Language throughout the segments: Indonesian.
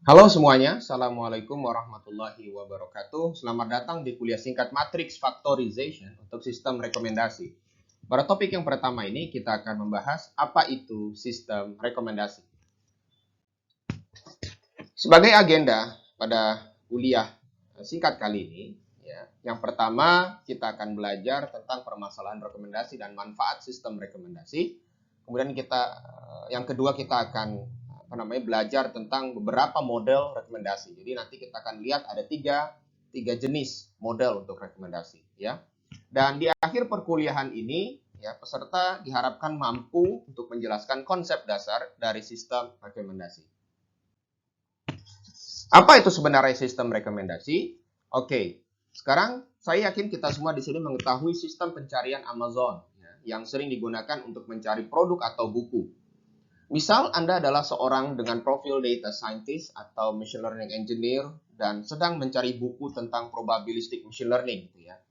Halo semuanya, Assalamualaikum warahmatullahi wabarakatuh. Selamat datang di kuliah singkat Matrix Factorization untuk sistem rekomendasi. Pada topik yang pertama ini kita akan membahas apa itu sistem rekomendasi. Sebagai agenda pada kuliah singkat kali ini, yang pertama kita akan belajar tentang permasalahan rekomendasi dan manfaat sistem rekomendasi. Kemudian yang kedua kita akan belajar tentang beberapa model rekomendasi. Jadi nanti kita akan lihat ada tiga jenis model untuk rekomendasi, ya. Dan di akhir perkuliahan ini, ya, peserta diharapkan mampu untuk menjelaskan konsep dasar dari sistem rekomendasi. Apa itu sebenarnya sistem rekomendasi? Oke, sekarang saya yakin kita semua di sini mengetahui sistem pencarian Amazon, ya, yang sering digunakan untuk mencari produk atau buku. Misal Anda adalah seorang dengan profil data scientist atau machine learning engineer dan sedang mencari buku tentang probabilistic machine learning, gitu ya.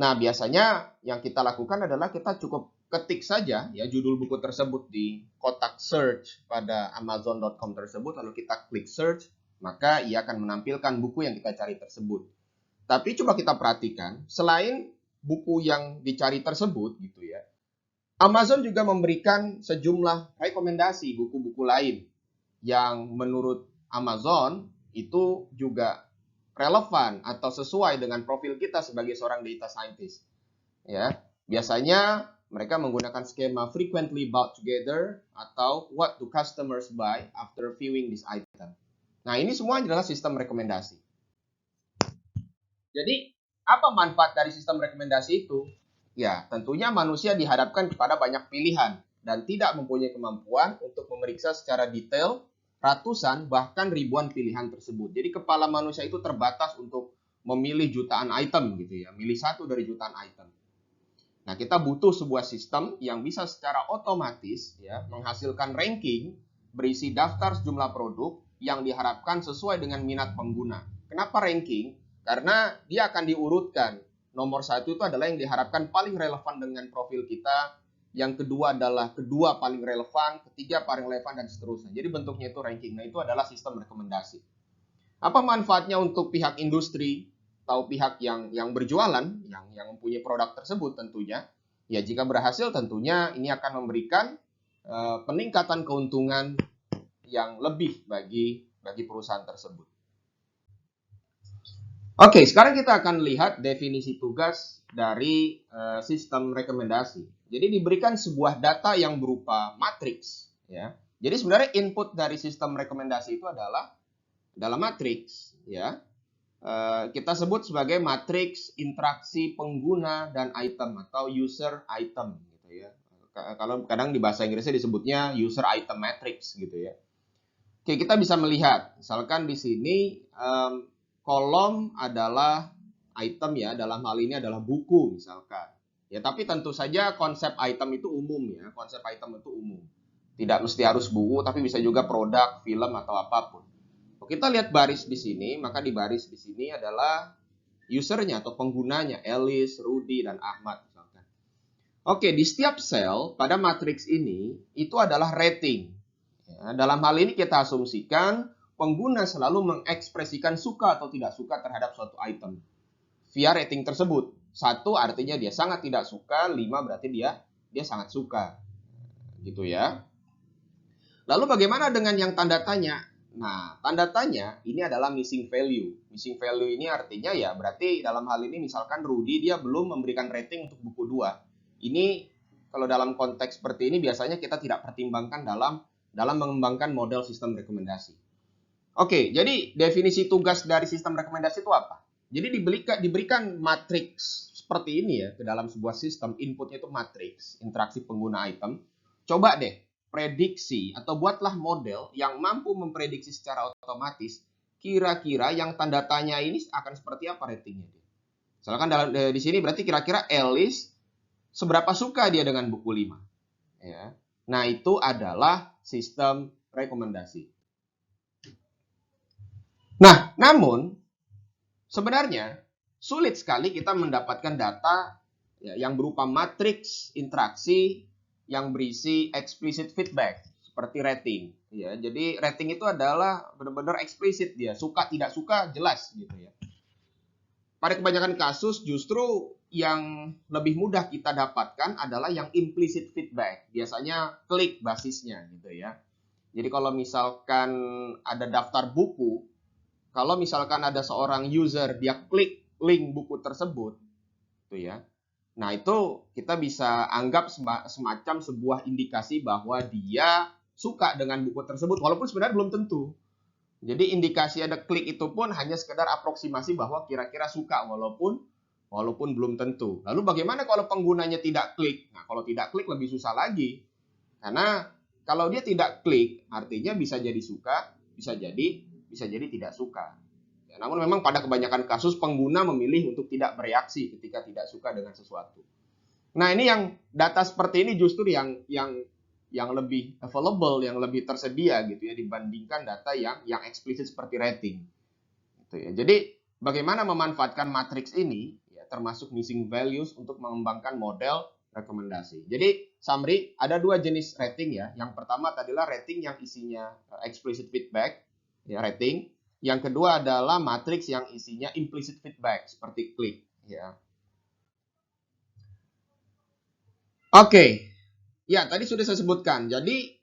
Nah, biasanya yang kita lakukan adalah kita cukup ketik saja ya judul buku tersebut di kotak search pada amazon.com tersebut, lalu kita klik search, maka ia akan menampilkan buku yang kita cari tersebut. Tapi coba kita perhatikan, selain buku yang dicari tersebut, gitu ya, Amazon juga memberikan sejumlah rekomendasi buku-buku lain yang menurut Amazon itu juga relevan atau sesuai dengan profil kita sebagai seorang data scientist. Ya, biasanya mereka menggunakan skema frequently bought together atau what do customers buy after viewing this item. Nah, ini semua adalah sistem rekomendasi. Jadi, apa manfaat dari sistem rekomendasi itu? Ya, tentunya manusia dihadapkan kepada banyak pilihan dan tidak mempunyai kemampuan untuk memeriksa secara detail ratusan bahkan ribuan pilihan tersebut. Jadi kepala manusia itu terbatas untuk memilih jutaan item, gitu ya, milih satu dari jutaan item. Nah, kita butuh sebuah sistem yang bisa secara otomatis ya menghasilkan ranking berisi daftar sejumlah produk yang diharapkan sesuai dengan minat pengguna. Kenapa ranking? Karena dia akan diurutkan. Nomor satu itu adalah yang diharapkan paling relevan dengan profil kita. Yang kedua adalah kedua paling relevan, ketiga paling relevan, dan seterusnya. Jadi bentuknya itu ranking. Nah, itu adalah sistem rekomendasi. Apa manfaatnya untuk pihak industri atau pihak yang berjualan, yang mempunyai produk tersebut tentunya? Ya, jika berhasil tentunya ini akan memberikan peningkatan keuntungan yang lebih bagi perusahaan tersebut. Oke, sekarang kita akan lihat definisi tugas dari sistem rekomendasi. Jadi diberikan sebuah data yang berupa matriks, ya. Jadi sebenarnya input dari sistem rekomendasi itu adalah dalam matriks, ya. Kita sebut sebagai matriks interaksi pengguna dan item atau user item, gitu ya. Kalau kadang di bahasa Inggrisnya disebutnya user item matrix, gitu ya. Oke, kita bisa melihat, misalkan di sini kolom adalah item, ya, dalam hal ini adalah buku misalkan. Ya, tapi tentu saja konsep item itu umum, ya. Konsep item itu umum. Tidak mesti harus buku, tapi bisa juga produk, film atau apapun. Kalau kita lihat baris di sini, maka di baris di sini adalah usernya atau penggunanya, Alice, Rudy, dan Ahmad misalkan. Oke, di setiap sel pada matriks ini itu adalah rating. Ya, dalam hal ini kita asumsikan pengguna selalu mengekspresikan suka atau tidak suka terhadap suatu item via rating tersebut. 1 artinya dia sangat tidak suka, 5 berarti dia sangat suka. Gitu ya. Lalu bagaimana dengan yang tanda tanya? Nah, tanda tanya ini adalah missing value. Missing value ini artinya ya berarti dalam hal ini misalkan Rudy dia belum memberikan rating untuk buku 2. Ini kalau dalam konteks seperti ini biasanya kita tidak pertimbangkan dalam mengembangkan model sistem rekomendasi. Oke, jadi definisi tugas dari sistem rekomendasi itu apa? Jadi diberikan matriks seperti ini ya ke dalam sebuah sistem, inputnya itu matriks, interaksi pengguna item. Coba deh prediksi atau buatlah model yang mampu memprediksi secara otomatis kira-kira yang tanda tanya ini akan seperti apa ratingnya. Misalkan di sini berarti kira-kira Alice seberapa suka dia dengan buku 5. Ya. Nah, itu adalah sistem rekomendasi. Nah, namun sebenarnya sulit sekali kita mendapatkan data ya, yang berupa matriks interaksi yang berisi explicit feedback seperti rating. ya. Jadi rating itu adalah benar-benar eksplisit, dia suka tidak suka jelas gitu ya. Pada kebanyakan kasus justru yang lebih mudah kita dapatkan adalah yang implicit feedback. Biasanya klik basisnya gitu ya. Jadi kalau misalkan ada daftar buku, kalau misalkan ada seorang user dia klik link buku tersebut, gitu ya. Nah, itu kita bisa anggap semacam sebuah indikasi bahwa dia suka dengan buku tersebut, walaupun sebenarnya belum tentu. Jadi indikasi ada klik itu pun hanya sekedar aproksimasi bahwa kira-kira suka, walaupun belum tentu. Lalu bagaimana kalau penggunanya tidak klik? Nah, kalau tidak klik lebih susah lagi. Karena kalau dia tidak klik, artinya bisa jadi suka, bisa jadi tidak suka. Ya, namun memang pada kebanyakan kasus pengguna memilih untuk tidak bereaksi ketika tidak suka dengan sesuatu. Nah, ini yang data seperti ini justru yang lebih available, yang lebih tersedia gitu ya dibandingkan data yang eksplisit seperti rating. Gitu ya. Jadi bagaimana memanfaatkan matriks ini ya, termasuk missing values untuk mengembangkan model rekomendasi. Jadi summary, ada dua jenis rating ya. Yang pertama adalah rating yang isinya explicit feedback, ya rating. Yang kedua adalah matriks yang isinya implicit feedback seperti klik ya. Oke. Ya, tadi sudah saya sebutkan. Jadi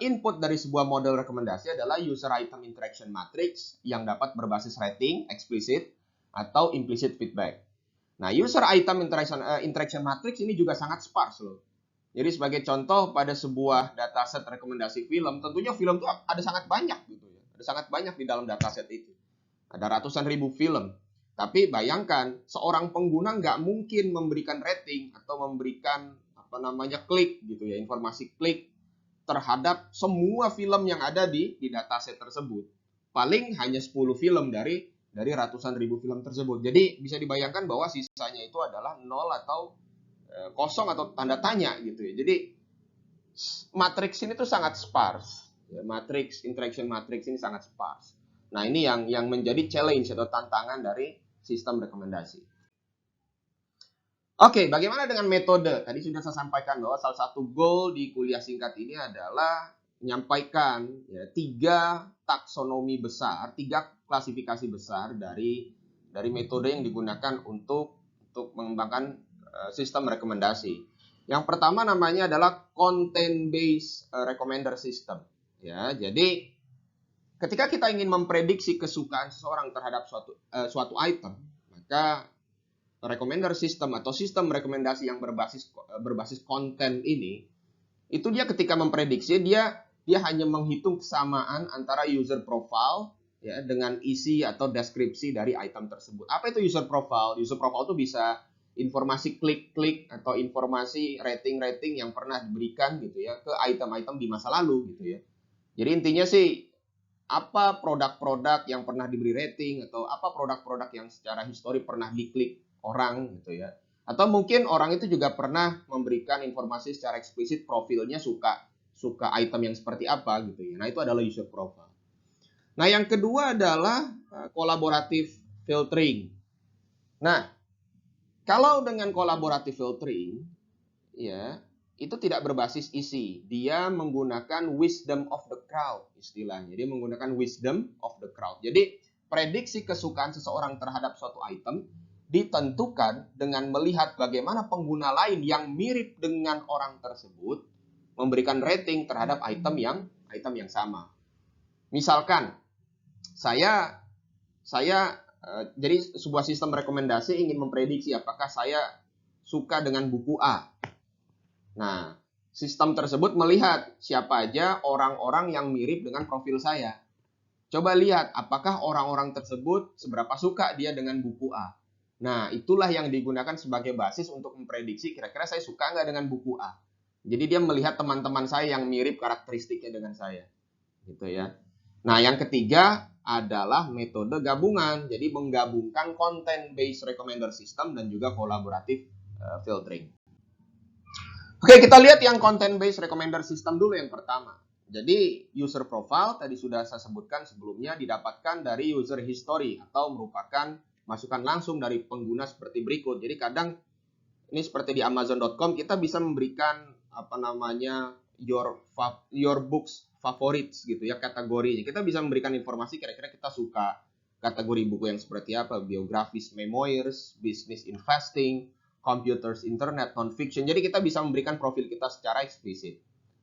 input dari sebuah model rekomendasi adalah user item interaction matrix yang dapat berbasis rating eksplisit atau implicit feedback. Nah, user item interaction matrix ini juga sangat sparse loh. Jadi sebagai contoh pada sebuah dataset rekomendasi film, tentunya film itu ada sangat banyak gitu ya. Ada sangat banyak di dalam dataset itu. Ada ratusan ribu film. Tapi bayangkan, seorang pengguna nggak mungkin memberikan rating atau memberikan klik gitu ya, informasi klik terhadap semua film yang ada di dataset tersebut. Paling hanya 10 film dari ratusan ribu film tersebut. Jadi bisa dibayangkan bahwa sisanya itu adalah nol atau kosong atau tanda tanya gitu ya. Jadi matriks ini tuh sangat sparse. Ya, interaction matrix ini sangat sparse. Nah, ini yang menjadi challenge atau tantangan dari sistem rekomendasi. Oke, bagaimana dengan metode? Tadi sudah saya sampaikan bahwa salah satu goal di kuliah singkat ini adalah menyampaikan ya, 3 taksonomi besar, 3 klasifikasi besar dari metode yang digunakan untuk mengembangkan sistem rekomendasi. Yang pertama namanya adalah content based recommender system. Ya, jadi ketika kita ingin memprediksi kesukaan seseorang terhadap suatu item, maka recommender system atau sistem rekomendasi yang berbasis konten ini, itu dia ketika memprediksi dia hanya menghitung kesamaan antara user profile ya dengan isi atau deskripsi dari item tersebut. Apa itu user profile? User profile itu bisa informasi klik-klik atau informasi rating-rating yang pernah diberikan gitu ya ke item-item di masa lalu gitu ya. Jadi intinya sih apa produk-produk yang pernah diberi rating atau apa produk-produk yang secara histori pernah diklik orang gitu ya. Atau mungkin orang itu juga pernah memberikan informasi secara eksplisit profilnya suka item yang seperti apa gitu ya. Nah, itu adalah user profile. Nah, yang kedua adalah collaborative filtering. Nah, kalau dengan collaborative filtering ya, itu tidak berbasis isi. Dia menggunakan wisdom of the crowd istilahnya. Dia menggunakan wisdom of the crowd. Jadi, prediksi kesukaan seseorang terhadap suatu item ditentukan dengan melihat bagaimana pengguna lain yang mirip dengan orang tersebut memberikan rating terhadap item yang sama. Misalkan saya jadi sebuah sistem rekomendasi ingin memprediksi apakah saya suka dengan buku A. Nah, sistem tersebut melihat siapa aja orang-orang yang mirip dengan profil saya. Coba lihat apakah orang-orang tersebut seberapa suka dia dengan buku A. Nah, itulah yang digunakan sebagai basis untuk memprediksi kira-kira saya suka nggak dengan buku A. Jadi dia melihat teman-teman saya yang mirip karakteristiknya dengan saya. Gitu ya. Nah, yang ketiga adalah metode gabungan. Jadi menggabungkan content based recommender system dan juga collaborative filtering. Oke, kita lihat yang content based recommender system dulu yang pertama. Jadi user profile tadi sudah saya sebutkan sebelumnya didapatkan dari user history atau merupakan masukan langsung dari pengguna seperti berikut. Jadi kadang ini seperti di Amazon.com kita bisa memberikan your books favorites gitu ya, kategorinya. Kita bisa memberikan informasi kira-kira kita suka kategori buku yang seperti apa, biografis, memoirs, business investing, computers, internet, non-fiction. Jadi kita bisa memberikan profil kita secara eksplisit.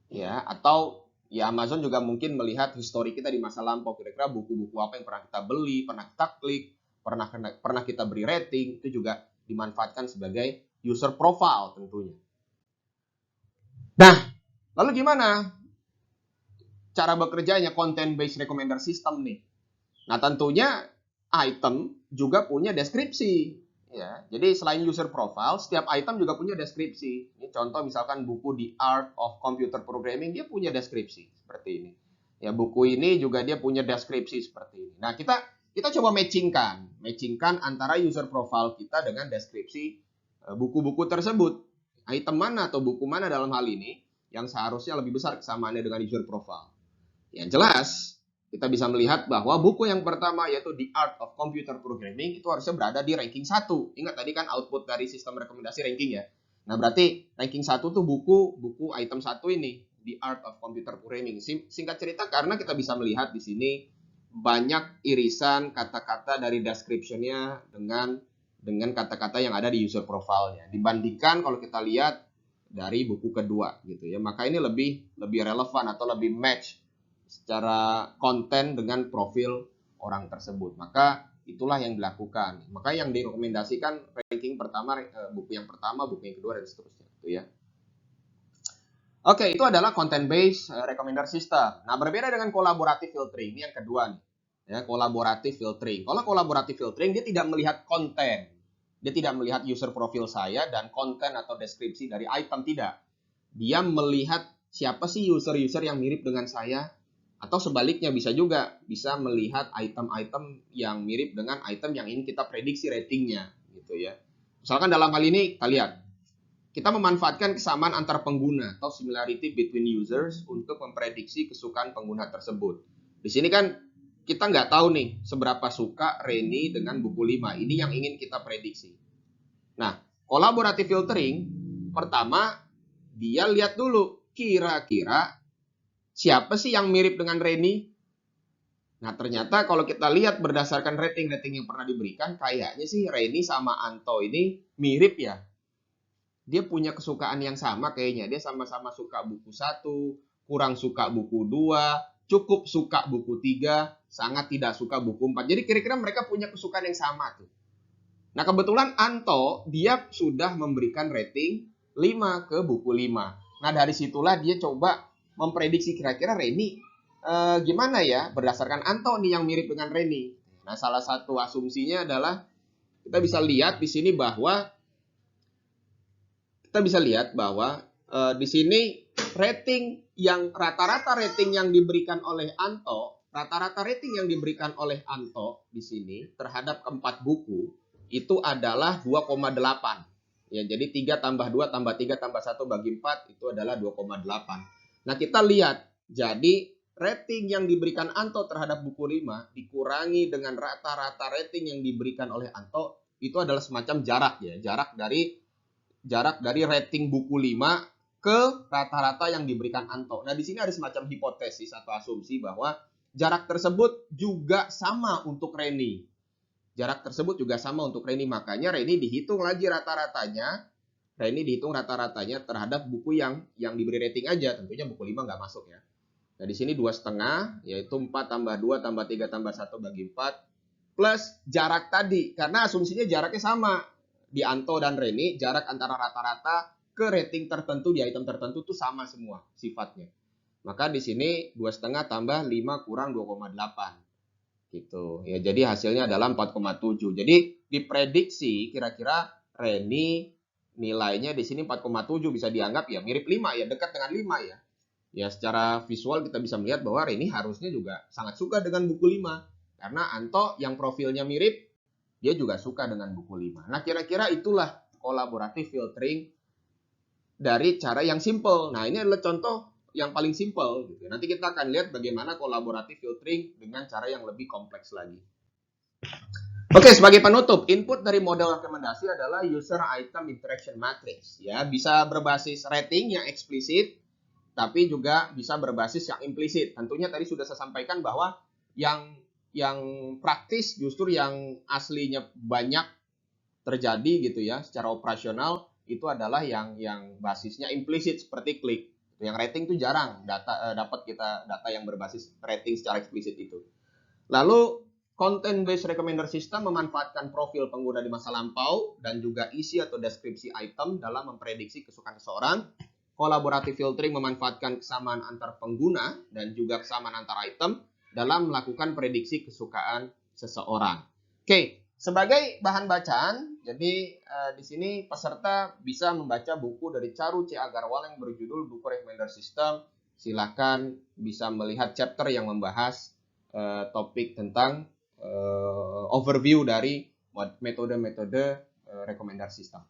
Ya, atau ya Amazon juga mungkin melihat histori kita di masa lampau, kira-kira buku-buku apa yang pernah kita beli, pernah kita klik, pernah kita beri rating, itu juga dimanfaatkan sebagai user profile tentunya. Nah, lalu gimana cara bekerjanya content based recommender system nih? Nah, tentunya item juga punya deskripsi. Ya, jadi selain user profile, setiap item juga punya deskripsi. Ini contoh misalkan buku The Art of Computer Programming, dia punya deskripsi seperti ini. Ya, buku ini juga dia punya deskripsi seperti ini. Nah, kita coba matchingkan antara user profile kita dengan deskripsi buku-buku tersebut. Item mana atau buku mana dalam hal ini yang seharusnya lebih besar kesamaannya dengan user profile. Yang jelas, kita bisa melihat bahwa buku yang pertama yaitu The Art of Computer Programming itu harusnya berada di ranking 1. Ingat tadi kan output dari sistem rekomendasi ranking ya. Nah, berarti ranking 1 tuh buku item 1 ini, The Art of Computer Programming. Singkat cerita karena kita bisa melihat di sini banyak irisan kata-kata dari description-nya dengan kata-kata yang ada di user profile-nya. Dibandingkan kalau kita lihat dari buku kedua gitu ya. Maka ini lebih relevan atau lebih match secara konten dengan profil orang tersebut. Maka itulah yang dilakukan. Maka yang direkomendasikan ranking pertama, buku yang pertama, buku yang kedua, dan seterusnya. Gitu ya. Oke, itu adalah content based recommender system. Nah, berbeda dengan collaborative filtering. Ini yang kedua nih. Ya, collaborative filtering. Kalau collaborative filtering, dia tidak melihat konten. Dia tidak melihat user profil saya dan konten atau deskripsi dari item, tidak. Dia melihat siapa sih user-user yang mirip dengan saya. Atau sebaliknya bisa melihat item-item yang mirip dengan item yang ingin kita prediksi ratingnya gitu ya. Misalkan dalam hal ini kita lihat, kita memanfaatkan kesamaan antar pengguna atau similarity between users untuk memprediksi kesukaan pengguna tersebut. Di sini kan kita nggak tahu nih seberapa suka Reni dengan buku 5. Ini yang ingin kita prediksi. Nah, collaborative filtering pertama dia lihat dulu kira-kira siapa sih yang mirip dengan Reni? Nah, ternyata kalau kita lihat berdasarkan rating yang pernah diberikan, kayaknya sih Reni sama Anto ini mirip ya. Dia punya kesukaan yang sama kayaknya. Dia sama-sama suka buku 1, kurang suka buku 2, cukup suka buku 3, sangat tidak suka buku 4. Jadi kira-kira mereka punya kesukaan yang sama tuh. Nah, kebetulan Anto, dia sudah memberikan rating 5 ke buku 5. Nah, dari situlah dia coba memprediksi kira-kira Reni gimana ya berdasarkan Anto nih yang mirip dengan Reni. Nah, salah satu asumsinya adalah kita bisa lihat di sini bahwa di sini rata-rata rating yang diberikan oleh Anto di sini terhadap keempat buku itu adalah 2,8. Ya, jadi 3 tambah 2 tambah 3 tambah 1 bagi 4 itu adalah 2,8. Nah, kita lihat, jadi rating yang diberikan Anto terhadap buku 5 dikurangi dengan rata-rata rating yang diberikan oleh Anto, itu adalah semacam jarak ya, jarak dari rating buku 5 ke rata-rata yang diberikan Anto. Nah, di sini ada semacam hipotesis atau asumsi bahwa jarak tersebut juga sama untuk Reni. Makanya Reni dihitung lagi rata-ratanya. Reni dihitung rata-ratanya terhadap buku yang diberi rating aja. Tentunya buku 5 nggak masuk ya. Nah, di sini 2,5, yaitu 4 tambah 2 tambah 3 tambah 1 bagi 4. Plus jarak tadi. Karena asumsinya jaraknya sama. Di Anto dan Reni, jarak antara rata-rata ke rating tertentu di item tertentu itu sama semua sifatnya. Maka di sini 2,5 tambah 5 kurang 2,8. Gitu. Ya, jadi hasilnya adalah 4,7. Jadi diprediksi kira-kira Reni nilainya di sini 4,7 bisa dianggap ya mirip 5 ya, dekat dengan 5 ya. Ya, secara visual kita bisa melihat bahwa Reni harusnya juga sangat suka dengan buku 5. Karena Anto yang profilnya mirip, dia juga suka dengan buku 5. Nah, kira-kira itulah collaborative filtering dari cara yang simple. Nah, ini adalah contoh yang paling simple. Gitu. Nanti kita akan lihat bagaimana collaborative filtering dengan cara yang lebih kompleks lagi. Oke, sebagai penutup, input dari model rekomendasi adalah user item interaction matrix. Ya, bisa berbasis rating yang eksplisit, tapi juga bisa berbasis yang implisit. Tentunya tadi sudah saya sampaikan bahwa yang praktis justru yang aslinya banyak terjadi gitu ya secara operasional itu adalah yang basisnya implisit seperti klik. Yang rating itu jarang dapat kita data yang berbasis rating secara eksplisit itu. Lalu content based recommender system memanfaatkan profil pengguna di masa lampau dan juga isi atau deskripsi item dalam memprediksi kesukaan seseorang. Collaborative filtering memanfaatkan kesamaan antar pengguna dan juga kesamaan antar item dalam melakukan prediksi kesukaan seseorang. Oke, sebagai bahan bacaan, jadi di sini peserta bisa membaca buku dari Charu C. Agarwal yang berjudul Buku Recommender System. Silakan bisa melihat chapter yang membahas topik tentang overview dari metode-metode recommender system.